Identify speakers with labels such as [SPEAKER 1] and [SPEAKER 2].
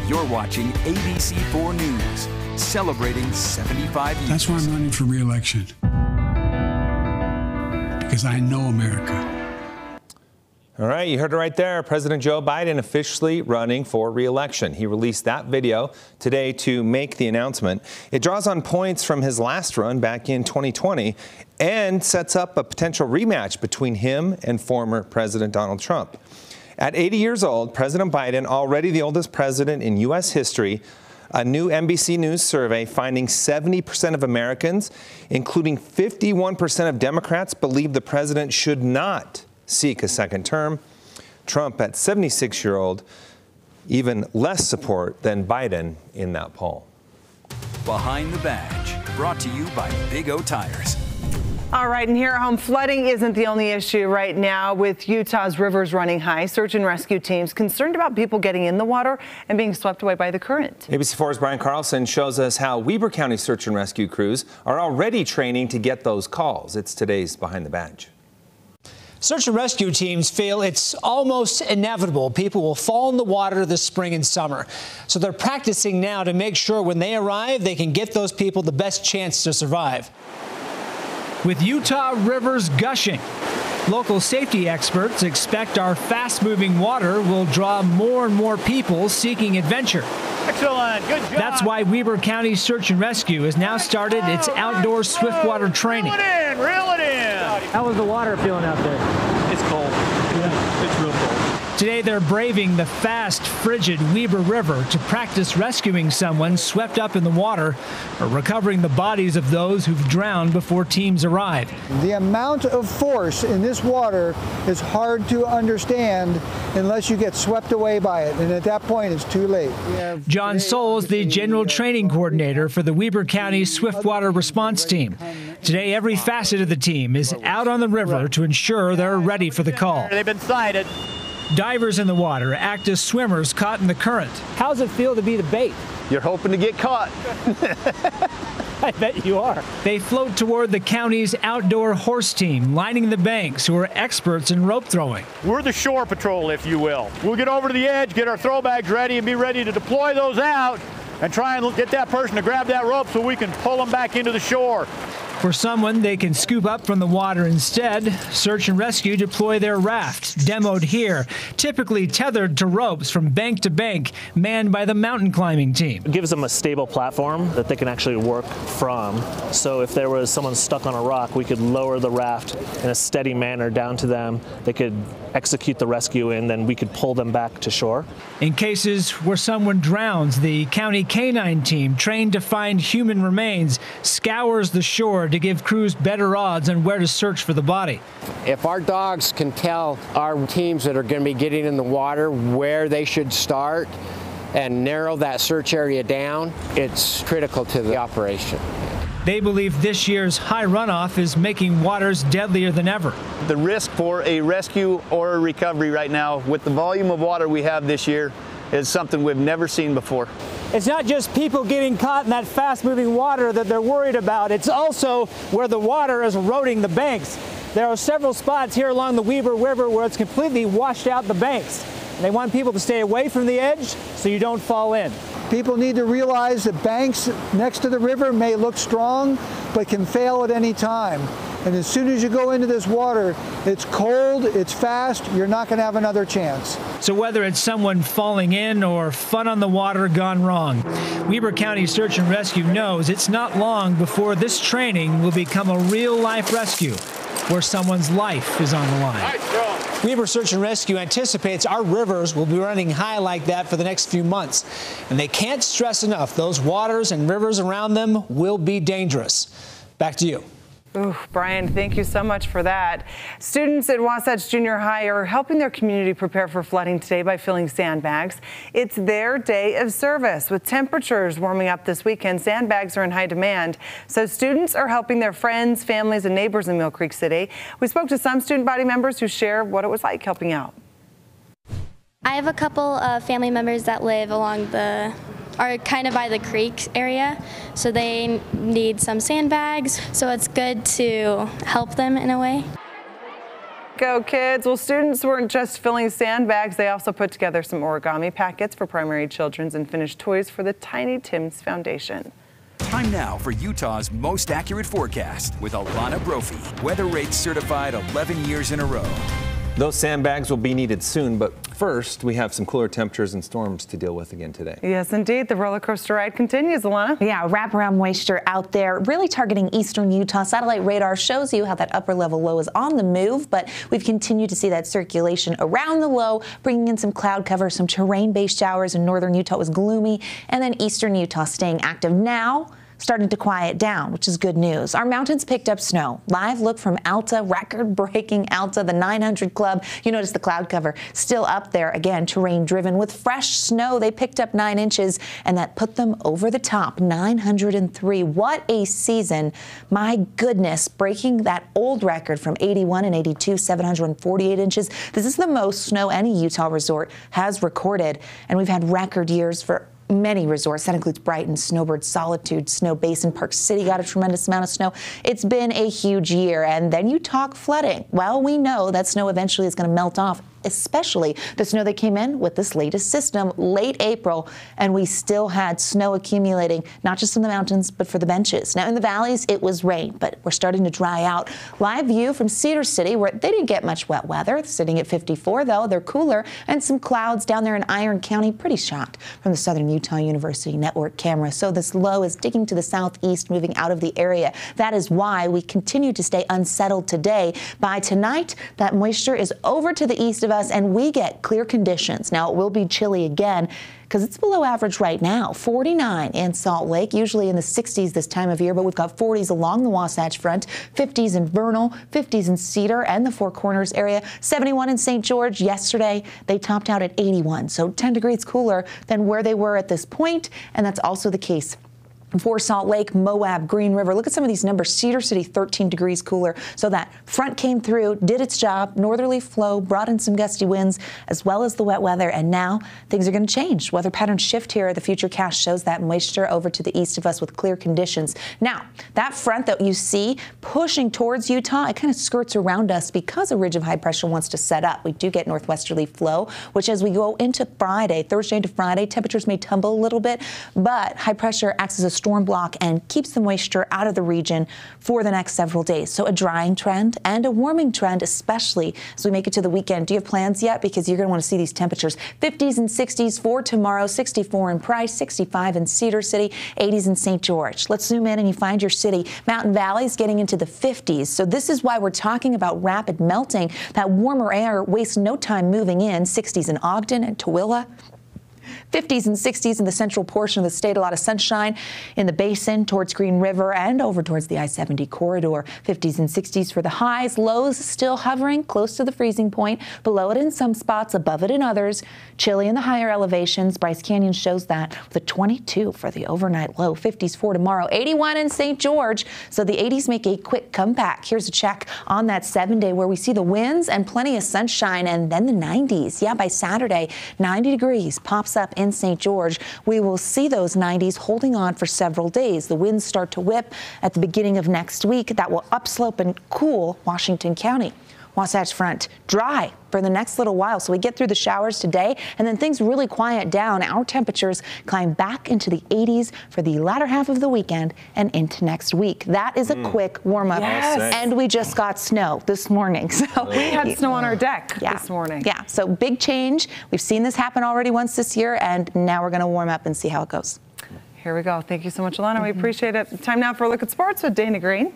[SPEAKER 1] You're watching ABC4 News, celebrating 75 years.
[SPEAKER 2] That's why I'm running for re-election. Because I know America.
[SPEAKER 3] All right, you heard it right there. President Joe Biden officially running for re-election. He released that video today to make the announcement. It draws on points from his last run back in 2020 and sets up a potential rematch between him and former President Donald Trump. At 80 years old, President Biden, already the oldest president in U.S. history, a new NBC News survey finding 70% of Americans, including 51% of Democrats, believe the president should not seek a second term. Trump, at 76-year-old, even less support than Biden in that poll.
[SPEAKER 1] Behind the Badge, brought to you by Big O Tires.
[SPEAKER 4] All right, and here at home, flooding isn't the only issue right now. With Utah's rivers running high, search and rescue teams concerned about people getting in the water and being swept away by the current.
[SPEAKER 3] ABC4's Brian Carlson shows us how Weber County search and rescue crews are already training to get those calls. It's today's Behind the Badge.
[SPEAKER 5] Search and rescue teams feel it's almost inevitable people will fall in the water this spring and summer. So they're practicing now to make sure when they arrive, they can get those people the best chance to survive.
[SPEAKER 6] With Utah rivers gushing, local safety experts expect our fast-moving water will draw more and more people seeking adventure.
[SPEAKER 7] Excellent. Good job.
[SPEAKER 6] That's why Weber County Search and Rescue has now started its outdoor swiftwater training.
[SPEAKER 7] Reel it in, reel it in.
[SPEAKER 8] How was the water feeling out there?
[SPEAKER 7] It's cold. Yeah, it's real cold.
[SPEAKER 6] Today they're braving the fast, frigid Weber River to practice rescuing someone swept up in the water or recovering the bodies of those who've drowned before teams arrive.
[SPEAKER 9] The amount of force in this water is hard to understand unless you get swept away by it, and at that point it's too late.
[SPEAKER 6] John Souls, the general training coordinator for the Weber County Swiftwater Response Team. Today every facet of the team is out on the river to ensure they're ready for the call.
[SPEAKER 7] They've been sighted.
[SPEAKER 6] Divers in the water act as swimmers caught in the current.
[SPEAKER 8] How does it feel to be the bait?
[SPEAKER 7] You're hoping to get caught.
[SPEAKER 8] I bet you are.
[SPEAKER 6] They float toward the county's outdoor horse team, lining the banks, who are experts in rope throwing.
[SPEAKER 7] We're the shore patrol, if you will. We'll get over to the edge, get our throw bags ready, and be ready to deploy those out and try and get that person to grab that rope so we can pull them back into the shore.
[SPEAKER 6] For someone they can scoop up from the water instead, search and rescue deploy their raft, demoed here, typically tethered to ropes from bank to bank, manned by the mountain climbing team.
[SPEAKER 10] It gives them a stable platform that they can actually work from. So if there was someone stuck on a rock, we could lower the raft in a steady manner down to them. They could execute the rescue and then we could pull them back to shore.
[SPEAKER 6] In cases where someone drowns, the county canine team, trained to find human remains, scours the shore to give crews better odds on where to search for the body.
[SPEAKER 11] If our dogs can tell our teams that are going to be getting in the water where they should start and narrow that search area down, it's critical to the operation.
[SPEAKER 6] They believe this year's high runoff is making waters deadlier than ever.
[SPEAKER 12] The risk for a rescue or a recovery right now, with the volume of water we have this year, is something we've never seen before.
[SPEAKER 8] It's not just people getting caught in that fast-moving water that they're worried about. It's also where the water is eroding the banks. There are several spots here along the Weber River where it's completely washed out the banks. And they want people to stay away from the edge so you don't fall in.
[SPEAKER 9] People need to realize that banks next to the river may look strong, but can fail at any time. And as soon as you go into this water, it's cold, it's fast, you're not going to have another chance.
[SPEAKER 6] So whether it's someone falling in or fun on the water gone wrong, Weber County Search and Rescue knows it's not long before this training will become a real-life rescue where someone's life is on the line.
[SPEAKER 5] Weber Search and Rescue anticipates our rivers will be running high like that for the next few months. And they can't stress enough, those waters and rivers around them will be dangerous. Back to you.
[SPEAKER 4] Ooh, Brian, thank you so much for that. Students at Wasatch Junior High are helping their community prepare for flooding today by filling sandbags. It's their day of service. With temperatures warming up this weekend, sandbags are in high demand. So students are helping their friends, families, and neighbors in Mill Creek City. We spoke to some student body members who share what it was like helping out.
[SPEAKER 13] I have a couple of family members that live along are kind of by the creek area, so they need some sandbags, so it's good to help them in a way.
[SPEAKER 4] Go kids. Well, students weren't just filling sandbags. They also put together some origami packets for primary children and finished toys for the Tiny Tim's Foundation.
[SPEAKER 1] Time now for Utah's most accurate forecast with Alana Brophy. Weather rates certified 11 years in a row.
[SPEAKER 3] Those sandbags will be needed soon, but first we have some cooler temperatures and storms to deal with again today.
[SPEAKER 4] Yes, indeed. The roller coaster ride continues, Alana.
[SPEAKER 14] Yeah, wraparound moisture out there, really targeting eastern Utah. Satellite radar shows you how that upper level low is on the move, but we've continued to see that circulation around the low, bringing in some cloud cover, some terrain-based showers in northern Utah was gloomy, and then eastern Utah staying active now. Starting to quiet down, which is good news. Our mountains picked up snow. Live look from Alta, record-breaking Alta, the 900 Club. You notice the cloud cover still up there. Again, terrain-driven with fresh snow. They picked up 9 inches, and that put them over the top, 903. What a season. My goodness, breaking that old record from 81 and 82, 748 inches. This is the most snow any Utah resort has recorded, and we've had record years for many resorts. That includes Brighton, Snowbird, Solitude, Snow Basin, Park City got a tremendous amount of snow. It's been a huge year. And then you talk flooding. Well, we know that snow eventually is going to melt off, especially the snow that came in with this latest system late April, and we still had snow accumulating, not just in the mountains, but for the benches. Now in the valleys, it was rain, but we're starting to dry out. Live view from Cedar City, where they didn't get much wet weather, sitting at 54 though, they're cooler, and some clouds down there in Iron County, pretty shocked from the Southern Utah University network camera. So this low is digging to the southeast, moving out of the area. That is why we continue to stay unsettled today. By tonight, that moisture is over to the east of us, and we get clear conditions. Now, it will be chilly again because it's below average right now. 49 in Salt Lake, usually in the 60s this time of year, but we've got 40s along the Wasatch Front, 50s in Vernal, 50s in Cedar and the Four Corners area, 71 in St. George. Yesterday, they topped out at 81, so 10 degrees cooler than where they were at this point, and that's also the case for Salt Lake, Moab, Green River. Look at some of these numbers. Cedar City, 13 degrees cooler. So that front came through, did its job, northerly flow, brought in some gusty winds, as well as the wet weather. And now things are going to change. Weather patterns shift here. The futurecast shows that moisture over to the east of us with clear conditions. Now, that front that you see pushing towards Utah, it kind of skirts around us because a ridge of high pressure wants to set up. We do get northwesterly flow, which as we go into Friday, Thursday into Friday, temperatures may tumble a little bit, but high pressure acts as a storm block and keeps the moisture out of the region for the next several days. So a drying trend and a warming trend, especially as we make it to the weekend. Do you have plans yet? Because you're going to want to see these temperatures. 50s and 60s for tomorrow, 64 in Price, 65 in Cedar City, 80s in St. George. Let's zoom in and you find your city. Mountain Valley's getting into the 50s. So this is why we're talking about rapid melting. That warmer air wastes no time moving in. 60s in Ogden and Tooele. 50s and 60s in the central portion of the state. A lot of sunshine in the basin towards Green River and over towards the I-70 corridor. 50s and 60s for the highs. Lows still hovering close to the freezing point. Below it in some spots, above it in others. Chilly in the higher elevations. Bryce Canyon shows that with a 22 for the overnight low. 50s for tomorrow. 81 in St. George. So the 80s make a quick comeback. Here's a check on that 7-day where we see the winds and plenty of sunshine, and then the 90s. Yeah, by Saturday, 90 degrees pops up in St. George. We will see those 90s holding on for several days. The winds start to whip at the beginning of next week. That will upslope and cool Washington County. Wasatch Front dry for the next little while. So we get through the showers today and then things really quiet down. Our temperatures climb back into the 80s for the latter half of the weekend and into next week. That is a quick warm up.
[SPEAKER 4] Yes.
[SPEAKER 14] And we just got snow this morning. So
[SPEAKER 4] we had snow on our deck this morning.
[SPEAKER 14] Yeah, so big change. We've seen this happen already once this year, and now we're going to warm up and see how it goes.
[SPEAKER 4] Here we go. Thank you so much, Alana. We appreciate it. Time now for a look at sports with Dana Green.